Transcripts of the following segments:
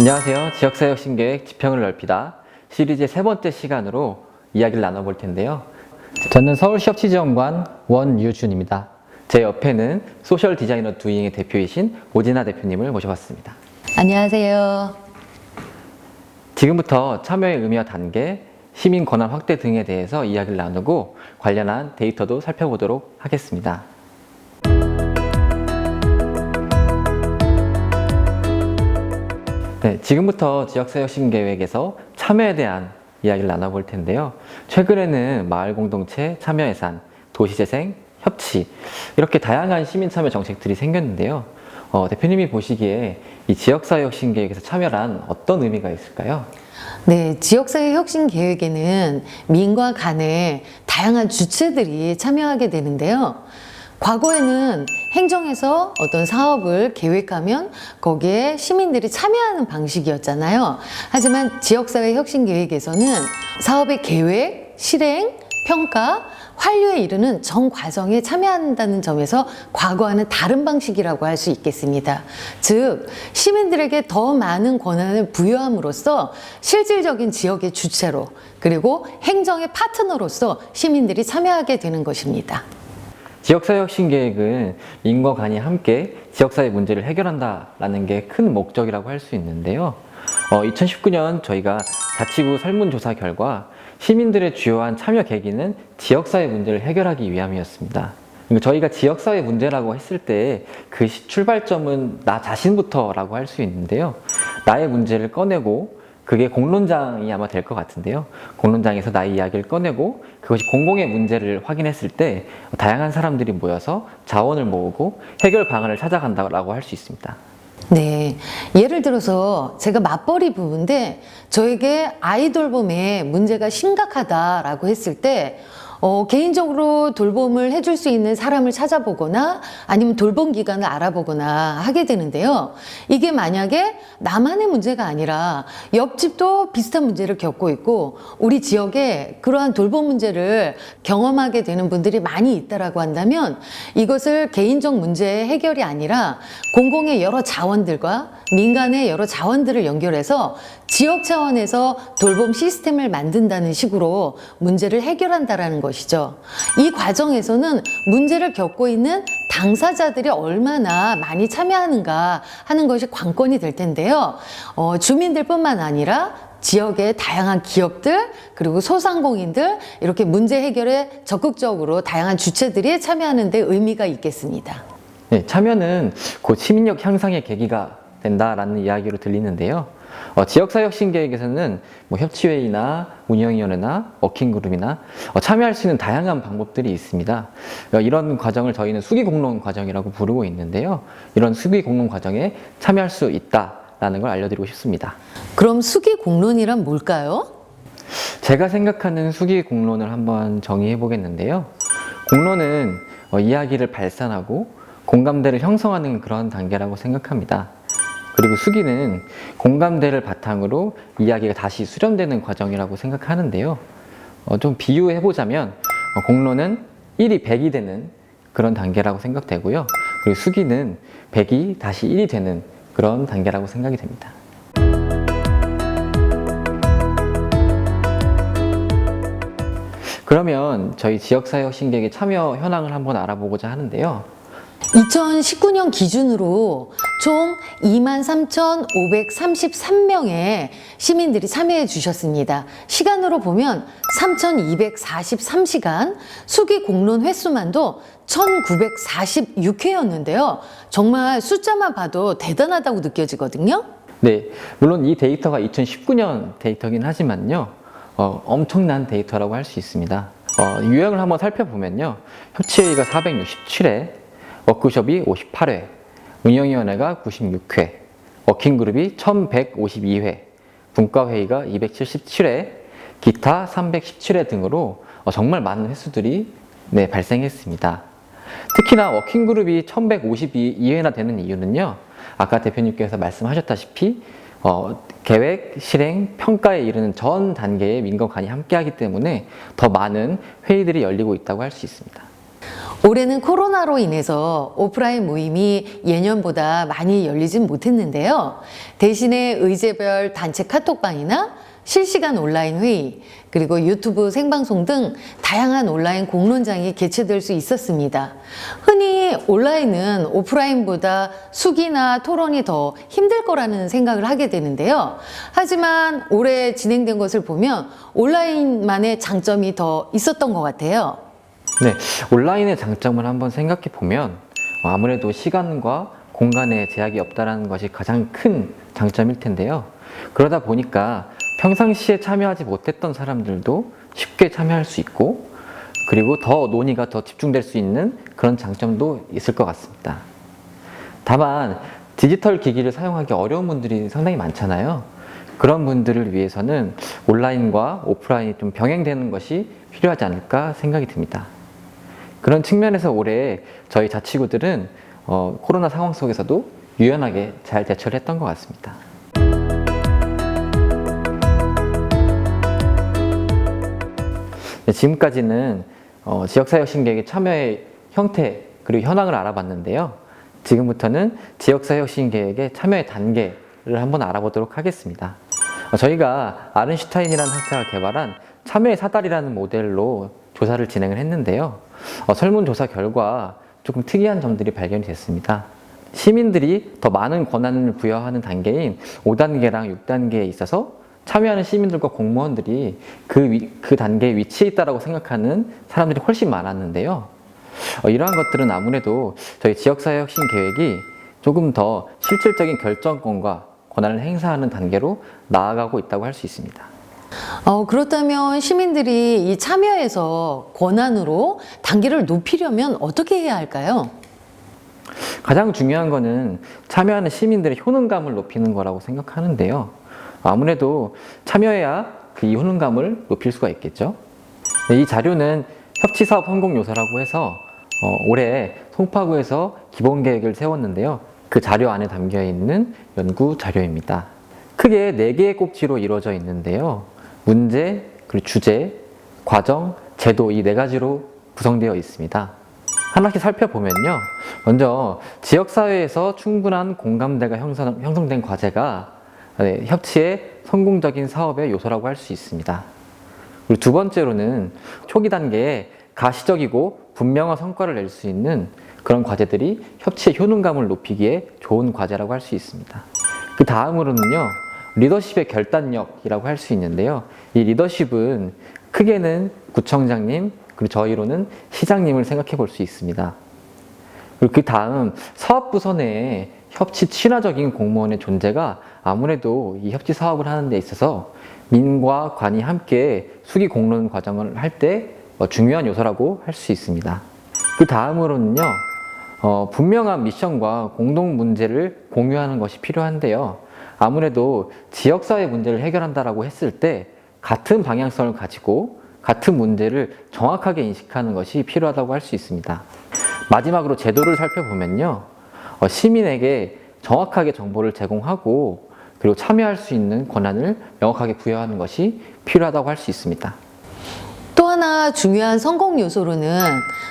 안녕하세요. 지역사회혁신계획 지평을 넓히다 시리즈의 세 번째 시간으로 이야기를 나눠볼 텐데요. 저는 서울시협치지원관 원유준입니다. 제 옆에는 소셜 디자이너 두잉의 대표이신 오진아 대표님을 모셔봤습니다. 안녕하세요. 지금부터 참여의 의미와 단계, 시민 권한 확대 등에 대해서 이야기를 나누고 관련한 데이터도 살펴보도록 하겠습니다. 네, 지금부터 지역사회혁신계획에서 참여에 대한 이야기를 나눠볼 텐데요. 최근에는 마을공동체, 참여예산, 도시재생, 협치 이렇게 다양한 시민참여 정책들이 생겼는데요. 대표님이 보시기에 이 지역사회혁신계획에서 참여란 어떤 의미가 있을까요? 네, 지역사회 혁신 계획에는 민과 간의 다양한 주체들이 참여하게 되는데요. 과거에는 행정에서 어떤 사업을 계획하면 거기에 시민들이 참여하는 방식이었잖아요. 하지만 지역사회 혁신 계획에서는 사업의 계획, 실행, 평가, 완료에 이르는 전 과정에 참여한다는 점에서 과거와는 다른 방식이라고 할 수 있겠습니다. 즉, 시민들에게 더 많은 권한을 부여함으로써 실질적인 지역의 주체로 그리고 행정의 파트너로서 시민들이 참여하게 되는 것입니다. 지역사회혁신계획은 민과 간이 함께 지역사회 문제를 해결한다라는 게 큰 목적이라고 할 수 있는데요. 2019년 저희가 자치구 설문조사 결과 시민들의 주요한 참여 계기는 지역사회 문제를 해결하기 위함이었습니다. 저희가 지역사회 문제라고 했을 때 그 출발점은 나 자신부터라고 할 수 있는데요. 나의 문제를 꺼내고 그게 공론장이 아마 될 것 같은데요. 공론장에서 나의 이야기를 꺼내고 그것이 공공의 문제를 확인했을 때 다양한 사람들이 모여서 자원을 모으고 해결 방안을 찾아간다고 할 수 있습니다. 네, 예를 들어서 제가 맞벌이 부부인데 저에게 아이 돌봄에 문제가 심각하다라고 했을 때 개인적으로 돌봄을 해줄 수 있는 사람을 찾아보거나 아니면 돌봄 기관을 알아보거나 하게 되는데요. 이게 만약에 나만의 문제가 아니라 옆집도 비슷한 문제를 겪고 있고 우리 지역에 그러한 돌봄 문제를 경험하게 되는 분들이 많이 있다라고 한다면 이것을 개인적 문제의 해결이 아니라 공공의 여러 자원들과 민간의 여러 자원들을 연결해서 지역 차원에서 돌봄 시스템을 만든다는 식으로 문제를 해결한다는 것이죠. 이 과정에서는 문제를 겪고 있는 당사자들이 얼마나 많이 참여하는가 하는 것이 관건이 될 텐데요. 주민들뿐만 아니라 지역의 다양한 기업들 그리고 소상공인들 이렇게 문제 해결에 적극적으로 다양한 주체들이 참여하는 데 의미가 있겠습니다. 네, 참여는 곧 시민력 향상의 계기가 된다라는 이야기로 들리는데요. 지역사회혁신계획에서는 협치회의나 운영위원회나 워킹그룹이나 참여할 수 있는 다양한 방법들이 있습니다. 이런 과정을 저희는 수기공론 과정이라고 부르고 있는데요. 이런 수기공론 과정에 참여할 수 있다라는 걸 알려드리고 싶습니다. 그럼 수기공론이란 뭘까요? 제가 생각하는 수기공론을 한번 정의해 보겠는데요. 공론은 이야기를 발산하고 공감대를 형성하는 그런 단계라고 생각합니다. 그리고 수기는 공감대를 바탕으로 이야기가 다시 수렴되는 과정이라고 생각하는데요. 좀 비유해보자면 공론은 1이 100이 되는 그런 단계라고 생각되고요. 그리고 수기는 100이 다시 1이 되는 그런 단계라고 생각이 됩니다. 그러면 저희 지역사회혁신계획의 참여 현황을 한번 알아보고자 하는데요. 2019년 기준으로 총 23,533명의 시민들이 참여해 주셨습니다. 시간으로 보면 3,243시간, 수기 공론 횟수만도 1,946회였는데요. 정말 숫자만 봐도 대단하다고 느껴지거든요. 네, 물론 이 데이터가 2019년 데이터긴 하지만요. 엄청난 데이터라고 할 수 있습니다. 유형을 한번 살펴보면요. 협치회의가 467회, 워크숍이 58회, 운영위원회가 96회, 워킹그룹이 1152회, 분과회의가 277회, 기타 317회 등으로 정말 많은 횟수들이 발생했습니다. 특히나 워킹그룹이 1152회나 되는 이유는요. 아까 대표님께서 말씀하셨다시피 계획, 실행, 평가에 이르는 전 단계의 민과 간이 함께하기 때문에 더 많은 회의들이 열리고 있다고 할 수 있습니다. 올해는 코로나로 인해서 오프라인 모임이 예년보다 많이 열리진 못했는데요. 대신에 의제별 단체 카톡방이나 실시간 온라인 회의, 그리고 유튜브 생방송 등 다양한 온라인 공론장이 개최될 수 있었습니다. 흔히 온라인은 오프라인보다 숙이나 토론이 더 힘들 거라는 생각을 하게 되는데요. 하지만 올해 진행된 것을 보면 온라인만의 장점이 더 있었던 것 같아요. 네, 온라인의 장점을 한번 생각해 보면 아무래도 시간과 공간에 제약이 없다는 것이 가장 큰 장점일 텐데요. 그러다 보니까 평상시에 참여하지 못했던 사람들도 쉽게 참여할 수 있고, 그리고 더 논의가 더 집중될 수 있는 그런 장점도 있을 것 같습니다. 다만 디지털 기기를 사용하기 어려운 분들이 상당히 많잖아요. 그런 분들을 위해서는 온라인과 오프라인이 좀 병행되는 것이 필요하지 않을까 생각이 듭니다. 그런 측면에서 올해 저희 자치구들은 코로나 상황 속에서도 유연하게 잘 대처를 했던 것 같습니다. 네, 지금까지는 지역사회혁신계획의 참여의 형태 그리고 현황을 알아봤는데요. 지금부터는 지역사회혁신계획의 참여의 단계를 한번 알아보도록 하겠습니다. 저희가 아른슈타인이라는 학자가 개발한 참여의 사다리라는 모델로 조사를 진행을 했는데요. 설문조사 결과 조금 특이한 점들이 발견이 됐습니다. 시민들이 더 많은 권한을 부여하는 단계인 5단계랑 6단계에 있어서 참여하는 시민들과 공무원들이 그 단계에 위치해 있다고 생각하는 사람들이 훨씬 많았는데요. 이러한 것들은 아무래도 저희 지역사회혁신 계획이 조금 더 실질적인 결정권과 권한을 행사하는 단계로 나아가고 있다고 할 수 있습니다. 그렇다면 시민들이 이 참여에서 권한으로 단계를 높이려면 어떻게 해야 할까요? 가장 중요한 거는 참여하는 시민들의 효능감을 높이는 거라고 생각하는데요. 아무래도 참여해야 이 효능감을 높일 수가 있겠죠. 이 자료는 협치사업 성공 요소라고 해서 올해 송파구에서 기본계획을 세웠는데요. 그 자료 안에 담겨 있는 연구 자료입니다. 크게 4개의 꼭지로 이루어져 있는데요. 문제, 그리고 주제, 과정, 제도 이 4가지로 구성되어 있습니다. 하나씩 살펴보면요. 먼저 지역사회에서 충분한 공감대가 형성된 과제가 협치의 성공적인 사업의 요소라고 할 수 있습니다. 그리고 두 번째로는 초기 단계에 가시적이고 분명한 성과를 낼 수 있는 그런 과제들이 협치의 효능감을 높이기에 좋은 과제라고 할 수 있습니다. 그 다음으로는요, 리더십의 결단력이라고 할 수 있는데요. 이 리더십은 크게는 구청장님, 그리고 저희로는 시장님을 생각해 볼 수 있습니다. 그리고 그 다음 사업부서 내에 협치 친화적인 공무원의 존재가 아무래도 이 협치 사업을 하는 데 있어서 민과 관이 함께 수기 공론 과정을 할 때 중요한 요소라고 할 수 있습니다. 그 다음으로는요, 분명한 미션과 공동 문제를 공유하는 것이 필요한데요. 아무래도 지역사회 문제를 해결한다라고 했을 때 같은 방향성을 가지고 같은 문제를 정확하게 인식하는 것이 필요하다고 할 수 있습니다. 마지막으로 제도를 살펴보면요, 시민에게 정확하게 정보를 제공하고 그리고 참여할 수 있는 권한을 명확하게 부여하는 것이 필요하다고 할 수 있습니다. 또 하나 중요한 성공 요소로는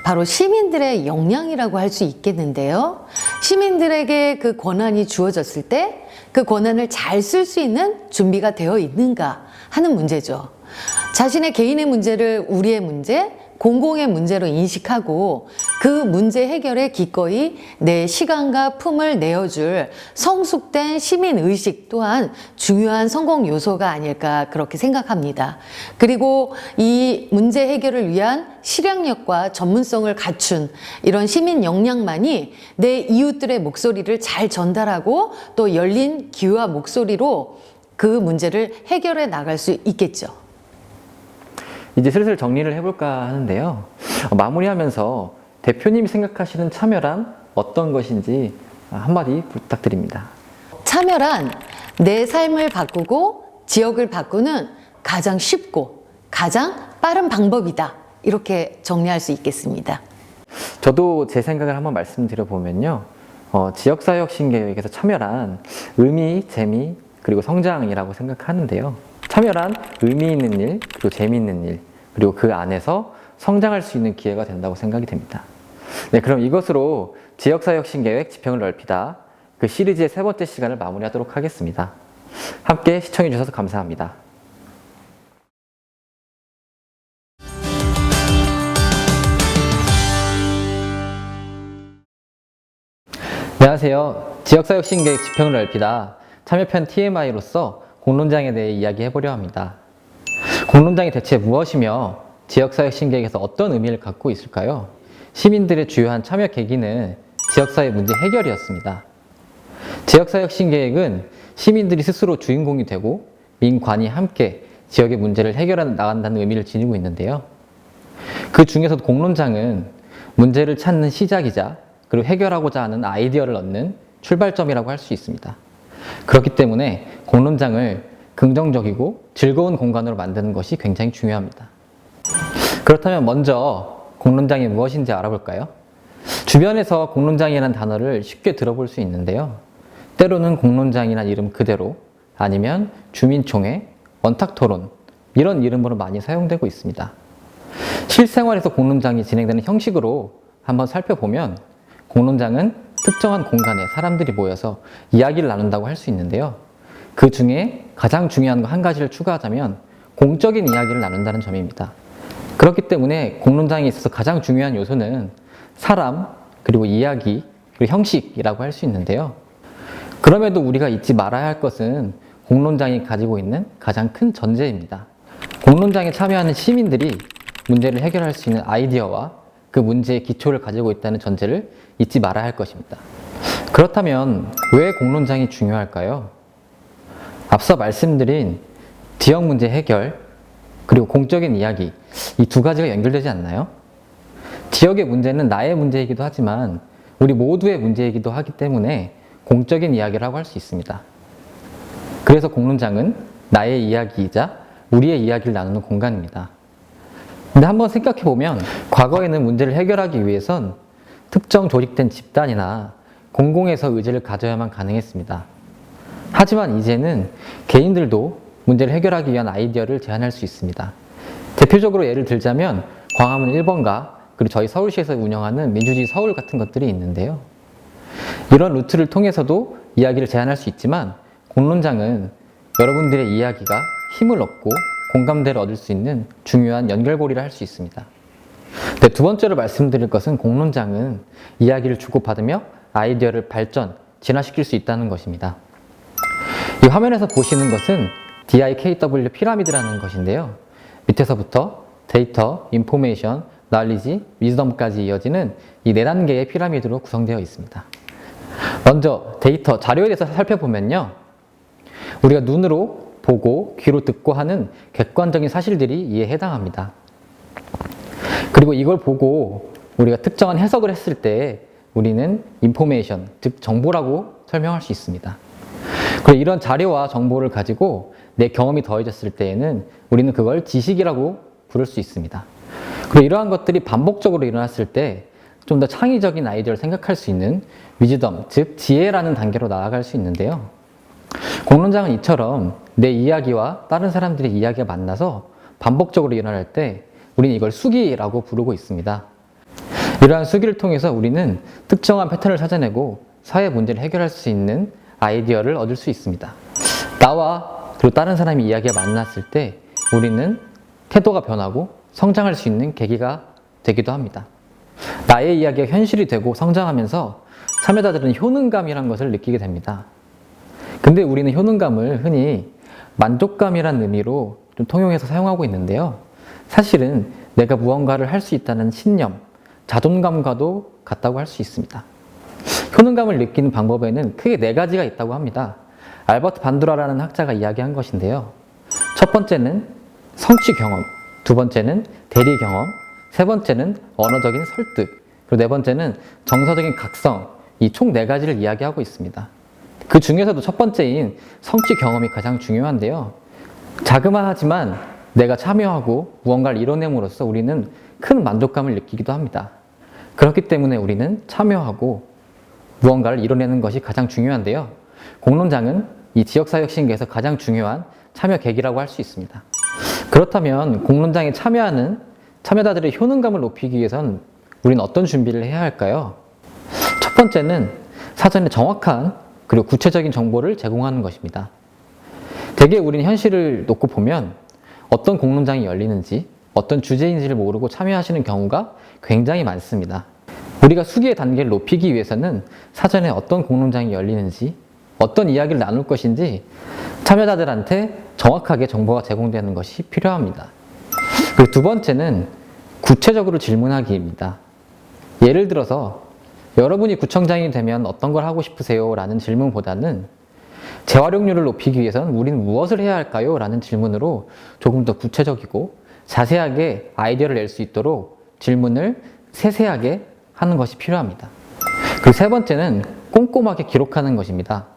바로 시민들의 역량이라고 할 수 있겠는데요. 시민들에게 그 권한이 주어졌을 때 그 권한을 잘 쓸 수 있는 준비가 되어 있는가 하는 문제죠. 자신의 개인의 문제를 우리의 문제, 공공의 문제로 인식하고 그 문제 해결에 기꺼이 내 시간과 품을 내어줄 성숙된 시민의식 또한 중요한 성공 요소가 아닐까 그렇게 생각합니다. 그리고 이 문제 해결을 위한 실행력과 전문성을 갖춘 이런 시민 역량만이 내 이웃들의 목소리를 잘 전달하고 또 열린 귀와 목소리로 그 문제를 해결해 나갈 수 있겠죠. 이제 슬슬 정리를 해볼까 하는데요. 마무리하면서 대표님이 생각하시는 참여란 어떤 것인지 한마디 부탁드립니다. 참여란 내 삶을 바꾸고 지역을 바꾸는 가장 쉽고 가장 빠른 방법이다. 이렇게 정리할 수 있겠습니다. 저도 제 생각을 한번 말씀드려보면요. 지역사회혁신계획에서 참여란 의미, 재미, 그리고 성장이라고 생각하는데요. 참여란 의미 있는 일, 그리고 재미있는 일, 그리고 그 안에서 성장할 수 있는 기회가 된다고 생각이 됩니다. 네, 그럼 이것으로 지역사회혁신계획 지평을 넓히다 그 시리즈의 세 번째 시간을 마무리하도록 하겠습니다. 함께 시청해 주셔서 감사합니다. 안녕하세요. 지역사회혁신계획 지평을 넓히다 참여편 TMI로서 공론장에 대해 이야기해보려 합니다. 공론장이 대체 무엇이며 지역사회혁신계획에서 어떤 의미를 갖고 있을까요? 시민들의 주요한 참여 계기는 지역사회 문제 해결이었습니다. 지역사회혁신계획은 시민들이 스스로 주인공이 되고 민관이 함께 지역의 문제를 해결해 나간다는 의미를 지니고 있는데요. 그 중에서도 공론장은 문제를 찾는 시작이자 그리고 해결하고자 하는 아이디어를 얻는 출발점이라고 할 수 있습니다. 그렇기 때문에 공론장을 긍정적이고 즐거운 공간으로 만드는 것이 굉장히 중요합니다. 그렇다면 먼저 공론장이 무엇인지 알아볼까요? 주변에서 공론장이라는 단어를 쉽게 들어볼 수 있는데요. 때로는 공론장이라는 이름 그대로 아니면 주민총회, 원탁토론 이런 이름으로 많이 사용되고 있습니다. 실생활에서 공론장이 진행되는 형식으로 한번 살펴보면 공론장은 특정한 공간에 사람들이 모여서 이야기를 나눈다고 할 수 있는데요. 그 중에 가장 중요한 거 한 가지를 추가하자면 공적인 이야기를 나눈다는 점입니다. 그렇기 때문에 공론장에 있어서 가장 중요한 요소는 사람, 그리고 이야기, 그리고 형식이라고 할 수 있는데요. 그럼에도 우리가 잊지 말아야 할 것은 공론장이 가지고 있는 가장 큰 전제입니다. 공론장에 참여하는 시민들이 문제를 해결할 수 있는 아이디어와 그 문제의 기초를 가지고 있다는 전제를 잊지 말아야 할 것입니다. 그렇다면 왜 공론장이 중요할까요? 앞서 말씀드린 지역 문제 해결 그리고 공적인 이야기 이 두 가지가 연결되지 않나요? 지역의 문제는 나의 문제이기도 하지만 우리 모두의 문제이기도 하기 때문에 공적인 이야기라고 할 수 있습니다. 그래서 공론장은 나의 이야기이자 우리의 이야기를 나누는 공간입니다. 근데 한번 생각해 보면 과거에는 문제를 해결하기 위해선 특정 조직된 집단이나 공공에서 의지를 가져야만 가능했습니다. 하지만 이제는 개인들도 문제를 해결하기 위한 아이디어를 제안할 수 있습니다. 대표적으로 예를 들자면 광화문 1번가 그리고 저희 서울시에서 운영하는 민주주의 서울 같은 것들이 있는데요. 이런 루트를 통해서도 이야기를 제안할 수 있지만 공론장은 여러분들의 이야기가 힘을 얻고 공감대를 얻을 수 있는 중요한 연결고리를 할 수 있습니다. 네, 두 번째로 말씀드릴 것은 공론장은 이야기를 주고받으며 아이디어를 발전, 진화시킬 수 있다는 것입니다. 이 화면에서 보시는 것은 DIKW 피라미드라는 것인데요. 밑에서부터 데이터, 인포메이션, 날리지, 위즈덤까지 이어지는 이 4단계의 피라미드로 구성되어 있습니다. 먼저 데이터, 자료에 대해서 살펴보면요. 우리가 눈으로 보고 귀로 듣고 하는 객관적인 사실들이 이에 해당합니다. 그리고 이걸 보고 우리가 특정한 해석을 했을 때 우리는 인포메이션, 즉 정보라고 설명할 수 있습니다. 그리고 이런 자료와 정보를 가지고 내 경험이 더해졌을 때에는 우리는 그걸 지식이라고 부를 수 있습니다. 그리고 이러한 것들이 반복적으로 일어났을 때 좀 더 창의적인 아이디어를 생각할 수 있는 위즈덤, 즉 지혜라는 단계로 나아갈 수 있는데요. 공론장은 이처럼 내 이야기와 다른 사람들의 이야기가 만나서 반복적으로 일어날 때 우리는 이걸 수기라고 부르고 있습니다. 이러한 수기를 통해서 우리는 특정한 패턴을 찾아내고 사회 문제를 해결할 수 있는 아이디어를 얻을 수 있습니다. 나와 그리고 다른 사람이 이야기가 만났을 때 우리는 태도가 변하고 성장할 수 있는 계기가 되기도 합니다. 나의 이야기가 현실이 되고 성장하면서 참여자들은 효능감이란 것을 느끼게 됩니다. 근데 우리는 효능감을 흔히 만족감이란 의미로 좀 통용해서 사용하고 있는데요. 사실은 내가 무언가를 할 수 있다는 신념, 자존감과도 같다고 할 수 있습니다. 효능감을 느끼는 방법에는 크게 4가지가 있다고 합니다. 알버트 반두라라는 학자가 이야기한 것인데요. 첫 번째는 성취 경험, 두 번째는 대리 경험, 세 번째는 언어적인 설득, 그리고 네 번째는 정서적인 각성, 이 총 4가지를 이야기하고 있습니다. 그 중에서도 첫 번째인 성취 경험이 가장 중요한데요. 자그마하지만 내가 참여하고 무언가를 이뤄냄으로써 우리는 큰 만족감을 느끼기도 합니다. 그렇기 때문에 우리는 참여하고 무언가를 이뤄내는 것이 가장 중요한데요. 공론장은 이 지역사회혁신계에서 가장 중요한 참여 계기라고 할 수 있습니다. 그렇다면 공론장에 참여하는 참여자들의 효능감을 높이기 위해선 우리는 어떤 준비를 해야 할까요? 첫 번째는 사전에 정확한 그리고 구체적인 정보를 제공하는 것입니다. 대개 우리는 현실을 놓고 보면 어떤 공론장이 열리는지, 어떤 주제인지를 모르고 참여하시는 경우가 굉장히 많습니다. 우리가 수기의 단계를 높이기 위해서는 사전에 어떤 공론장이 열리는지, 어떤 이야기를 나눌 것인지 참여자들한테 정확하게 정보가 제공되는 것이 필요합니다. 그리고 두 번째는 구체적으로 질문하기입니다. 예를 들어서 여러분이 구청장이 되면 어떤 걸 하고 싶으세요? 라는 질문보다는 재활용률을 높이기 위해서는 우리는 무엇을 해야 할까요? 라는 질문으로 조금 더 구체적이고 자세하게 아이디어를 낼 수 있도록 질문을 세세하게 하는 것이 필요합니다. 그리고 세 번째는 꼼꼼하게 기록하는 것입니다.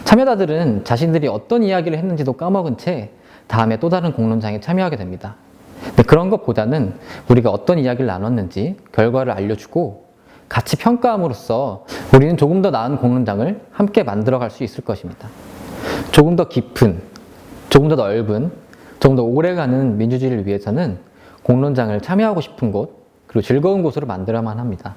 참여자들은 자신들이 어떤 이야기를 했는지도 까먹은 채 다음에 또 다른 공론장에 참여하게 됩니다. 근데 그런 것보다는 우리가 어떤 이야기를 나눴는지 결과를 알려주고 같이 평가함으로써 우리는 조금 더 나은 공론장을 함께 만들어갈 수 있을 것입니다. 조금 더 깊은, 조금 더 넓은, 조금 더 오래가는 민주주의를 위해서는 공론장을 참여하고 싶은 곳, 그리고 즐거운 곳으로 만들어야만 합니다.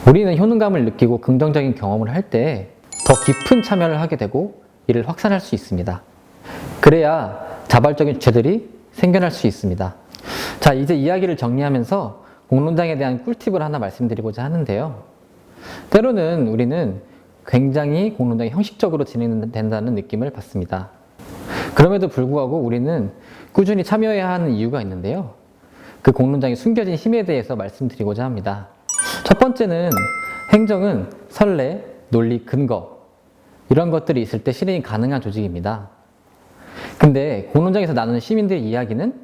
우리는 효능감을 느끼고 긍정적인 경험을 할 때 더 깊은 참여를 하게 되고 이를 확산할 수 있습니다. 그래야 자발적인 주체들이 생겨날 수 있습니다. 자, 이제 이야기를 정리하면서 공론장에 대한 꿀팁을 하나 말씀드리고자 하는데요. 때로는 우리는 굉장히 공론장이 형식적으로 진행된다는 느낌을 받습니다. 그럼에도 불구하고 우리는 꾸준히 참여해야 하는 이유가 있는데요. 그 공론장에 숨겨진 힘에 대해서 말씀드리고자 합니다. 첫 번째는 행정은 선례, 논리, 근거 이런 것들이 있을 때 실행이 가능한 조직입니다. 근데 공론장에서 나누는 시민들의 이야기는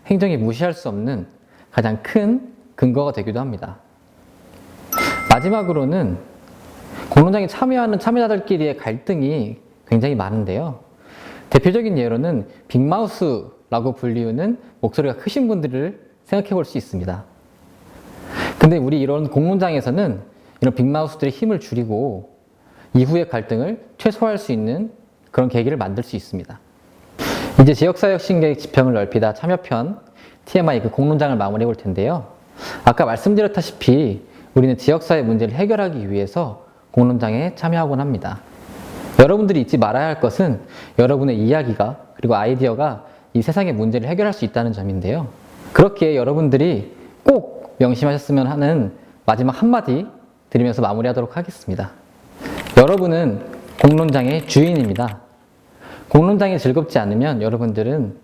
행정이 무시할 수 없는 가장 큰 근거가 되기도 합니다. 마지막으로는 공론장에 참여하는 참여자들끼리의 갈등이 굉장히 많은데요. 대표적인 예로는 빅마우스라고 불리우는 목소리가 크신 분들을 생각해 볼 수 있습니다. 근데 우리 이런 공론장에서는 이런 빅마우스들의 힘을 줄이고 이후의 갈등을 최소화할 수 있는 그런 계기를 만들 수 있습니다. 이제 지역사회적 신뢰 지평을 넓히다 참여편 TMI 그 공론장을 마무리해 볼 텐데요. 아까 말씀드렸다시피 우리는 지역사회 문제를 해결하기 위해서 공론장에 참여하곤 합니다. 여러분들이 잊지 말아야 할 것은 여러분의 이야기가 그리고 아이디어가 이 세상의 문제를 해결할 수 있다는 점인데요. 그렇게 여러분들이 꼭 명심하셨으면 하는 마지막 한마디 드리면서 마무리하도록 하겠습니다. 여러분은 공론장의 주인입니다. 공론장이 즐겁지 않으면 여러분들은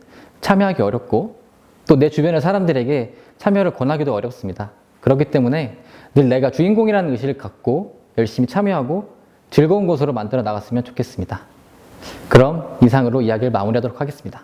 참여하기 어렵고 또 내 주변의 사람들에게 참여를 권하기도 어렵습니다. 그렇기 때문에 늘 내가 주인공이라는 의식을 갖고 열심히 참여하고 즐거운 곳으로 만들어 나갔으면 좋겠습니다. 그럼 이상으로 이야기를 마무리하도록 하겠습니다.